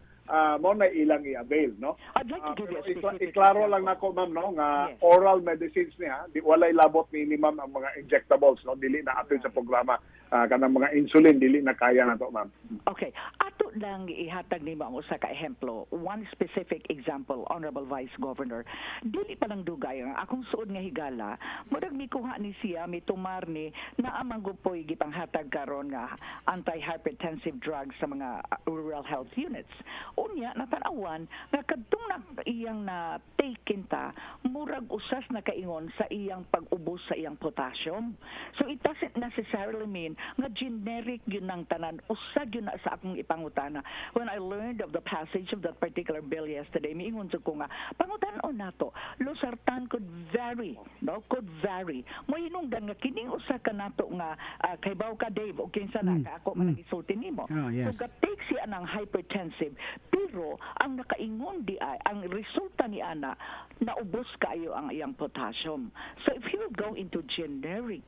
mo na ilang i-avail, no? I'd like to give you a specific iklaro example. lang nako, ma'am, no, nga Yes. oral medicines niya, di walay labot ni ma'am ang mga injectables, no? Dili na atin sa programa kanang mga insulin, dili na kaya nato, ma'am. Okay. Ato ako lang ihatag nimo ang usa ka ehemplo. One specific example, Honorable Vice Governor. Dili pa lang dugay ang akong suod nga higala, murag mikuha ni siya mitumar ni na amang gupoy gipanghatag karon nga anti-hypertensive drugs sa mga rural health units. Unya natanawan nga kadtong na iyang na take kinta murag usas na kaingon sa iyang pag-ubos sa iyang potassium. So it doesn't necessarily mean nga generic yun ang tanan. Usag yun na sa akong ipangutana. When I learned of the passage of that particular bill yesterday, miingon ko nga, pangutan-on nato, losartan could vary, no? Could vary. Mo hinungdan nga kining usa ka nato nga kay baw ka Dave o kinsa na ka ako man isulti nimo. Oh, yes. So take siya ng hypertensive, pero ang nakaingon di ay ang resulta ni ana naubos kayo ang iyang potassium. So if you will go into generic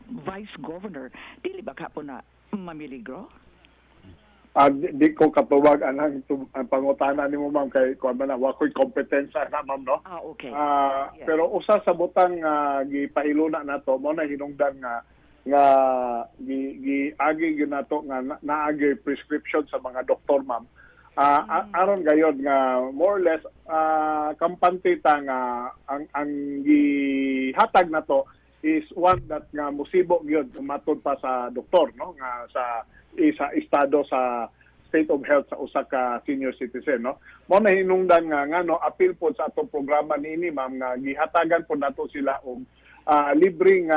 Vice Governor, dili ba ka po na mamiligro? Di ko katuwag ang pangutana nimo ma'am kay kuan man wa ko'y kompetensya na ma'am no. Okay. Yes. Pero usa sa butang gipailuna nato mo na hinungdan nga giagi gyud nato nga naagi prescription sa mga doktor ma'am. Aron gayod nga more or less kampante ta nga ang gihatag nato is one that nga musibo gyud matod pa sa doktor no nga sa estado sa state of health sa usa ka senior citizen no. Mo na hinungdan nga ngano apil po sa atong programa niini ma'am nga gihatagan po nato sila og libreng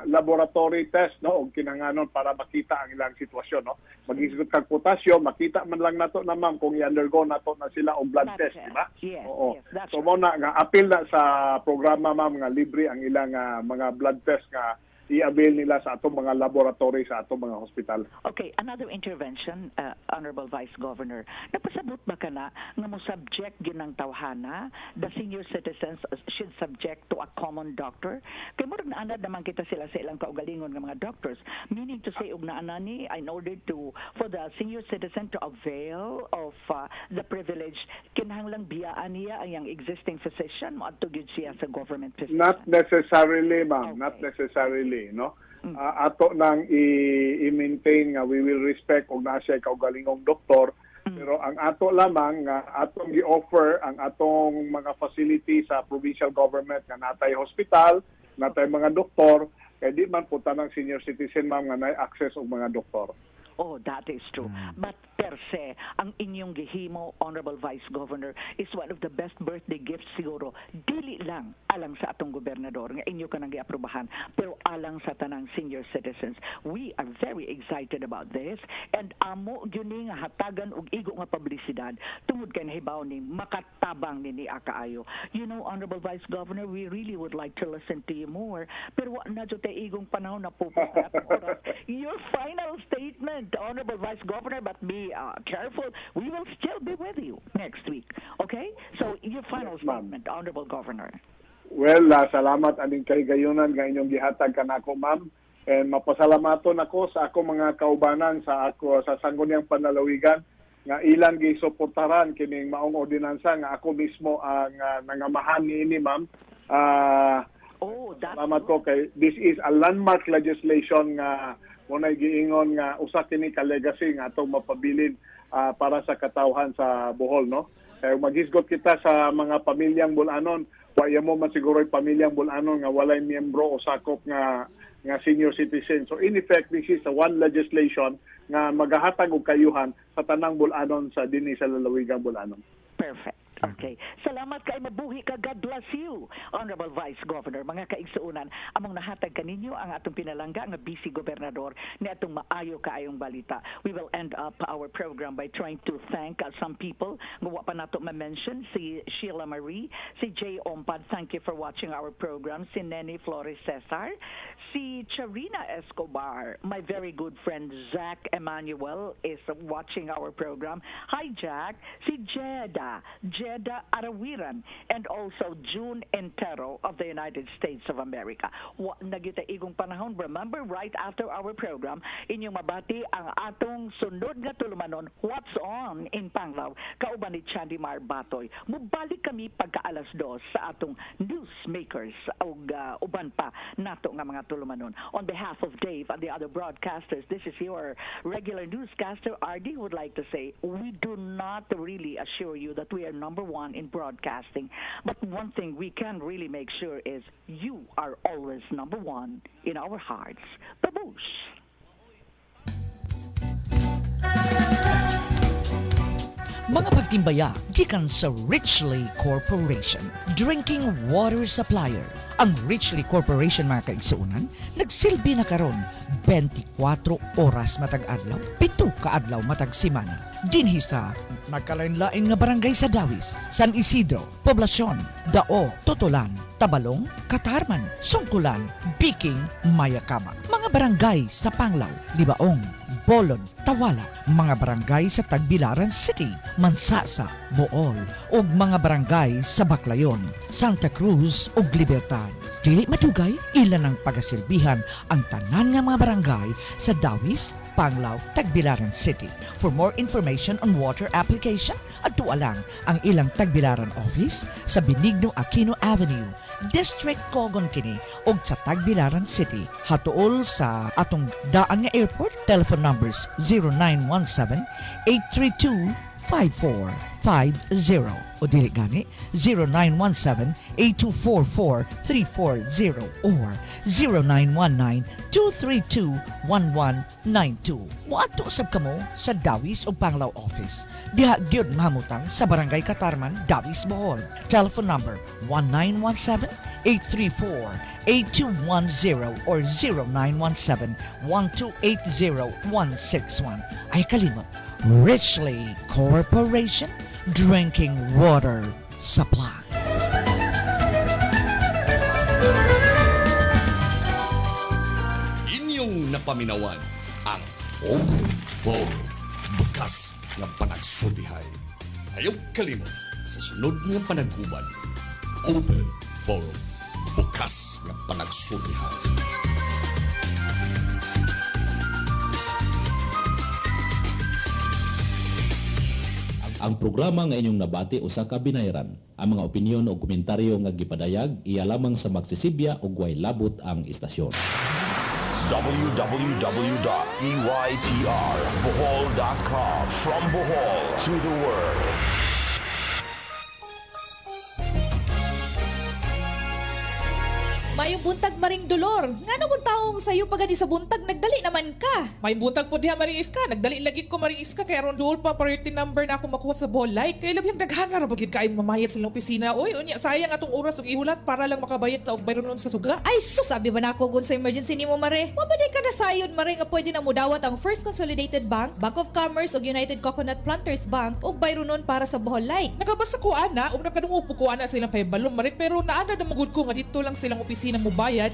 laboratory test no og kinahanglan para makita ang ilang sitwasyon no. Mag-isgot kag potassium, makita man lang nato na ma'am kung i-undergo nato na sila og blood test, di ba? Yes, Oo. yes, So mo na nga apil na sa programa ma'am nga libre ang ilang mga blood test nga i-avail nila sa atong mga laboratory sa atong mga hospital. Okay, another intervention, Honorable Vice Governor. Napasabot ba ka na nga mo subject yun ng tawhana, the senior citizens should subject to a common doctor? Kaya mo na anad naman kita sila sa ilang kaugalingon ng mga doctors. Meaning to say, na ni in order for the senior citizen to avail of the privilege, kinahanglang biyaan niya ang yung existing physician mo at tugid siya sa government physician? Not necessarily, ma'am. Okay. Not necessarily, no? Ato nang i-maintain nga we will respect og naa siya kaugalingong doktor, pero ang ato lamang nga atong gi-offer ang atong mga facility sa provincial government nga natay hospital, natay mga doktor, kay di man po tanang senior citizen ma'am nga nay access og mga doktor. Oh, that is true. But per se, ang inyong gihimo, Honorable Vice Governor, is one of the best birthday gifts siguro. Dili lang alang sa atong gobernador nga inyo ka nang giaprobahan, pero alang sa tanang senior citizens. We are very excited about this, and amo gyud nga hatagan og igo nga publisidad tungod kay nahibaw ni makatabang ni akaayo. You know, Honorable Vice Governor, we really would like to listen to you more, pero wa na jud tay igong panahon na po. Your final statement, Honorable Vice Governor, but be careful. We will still be with you next week. Okay? So, your final statement, Honorable Governor. Well, salamat aning kay gayunan nga inyong gihatag kanako ma'am. And mapasalamaton ako sa ako mga kaubanan sa sangguniang panlalawigan nga ilang gisuportaran kining maong ordinansa nga ako mismo ang nangamahan niini ma'am. Salamat ko kay this is a landmark legislation nga munay giingon nga usa kini ka legacy nga atong mapabilin para sa katawhan sa Bohol no. Kay maghisgot kita sa mga pamilyang Bulanon, wa mo man siguro pamilyang Bulanon nga walay miyembro o sakop nga senior citizen. So in effect this is a one legislation nga magahatag og kayuhan sa tanang Bulanon sa dinhi sa lalawigang Bulanon. Perfect. Okay. Salamat kay mabuhi ka. God bless you, Honorable Vice Governor. Mga kaigsuunan, among nahatag kaninyo ang atong pinalangga nga Vice Gobernador ni atong maayo kaayong balita. We will end up our program by trying to thank some people. Nga pa nato ma-mention si Sheila Marie, si Jay Ompad. Thank you for watching our program. Si Nene Flores Cesar, si Charina Escobar, my very good friend Zach Emmanuel is watching our program. Hi Jack. Si Jeda Eda Arawiran, and also June Entero of the United States of America. Nagita igong panahon, remember, right after our program, inyong mabati ang atong sunod nga tulumanon, What's On in Panglao, kauban ni Chandy Mar Batoy. Mubalik kami pagka alas 2 sa atong newsmakers o uban pa nato nga mga tulumanon. On behalf of Dave and the other broadcasters, this is your regular newscaster, RD, would like to say, we do not really assure you that we are number one in broadcasting, but one thing we can really make sure is you are always number one in our hearts. Babush! Mga pagtimbaya gikan sa Richley Corporation, drinking water supplier. Ang Richley Corporation, mga kaigsuunan, nagsilbi na karon 24 oras matag adlaw, 7 ka adlaw matag semana. Dinhi sa nagkalain-lain nga barangay sa Dawis, San Isidro, Poblacion, Dao, Totolan, Tabalong, Katarman, Sungkulan, Biking, Mayakama. Mga barangay sa Panglao, Libaong, Bolon, Tawala, mga barangay sa Tagbilaran City, Mansasa, Bool, ug mga barangay sa Baclayon, Santa Cruz ug Libertad. Dili madugay, ilan ang pagasilbihan ang tanan nga mga barangay sa Dawis, Panglao, Tagbilaran City. For more information on water application, adto lang ang ilang Tagbilaran office sa Benigno Aquino Avenue, District Cogon kini og sa Tagbilaran City. Hatuol sa atong daan nga airport, telephone numbers 0917-832-5450 o dili gani 0917-8244-340 or 0919-232-1192. Muadto usab kamo sa Dawis ug Panglao office. Diha gyud mamutang sa Barangay Katarman, Dawis, Bohol. Telephone number 1917-834-8210 or 0917-1280-161. Ay kalimot, Richley Corporation, drinking water supply. Inyong napaminawan ang Open Forum, bukas nga panagsultihay. Ayaw kalimot sa sunod nga panagkuban. Open Forum, bukas nga panagsultihay. Ang programa nga inyong nabati usa ka binayran. Ang mga opinyon o komentaryo nga gipadayag iya lamang sa magsisibya ug way labot ang istasyon. www.eytrbohol.com. From Bohol to the world. Mayong buntag maring dolor. Nga naman taong sa'yo pagani sa buntag, nagdali naman ka. May buntag po diha maring iska. Nagdali lagi ko maring iska. Kaya ron dool pa priority number na ako makuha sa Bohol Light. Kaya labing daghana ra bagid kaayong mamayad sa ilang opisina. Oy, unya sayang atong oras ug ihulat para lang makabayad sa og bayron nun sa suga. Ay sus, sabi ba na ako gun sa emergency nimo mare? Mabaday ka na sayon mare nga pwede na mudawat ang First Consolidated Bank, Bank of Commerce ug United Coconut Planters Bank og bayron nun para sa Bohol Light. Nagabasa ko ana ug nakadungupo ko ana sa ilang pahibalom mare pero naana na magud ko nga dito lang silang opisina mo bayad.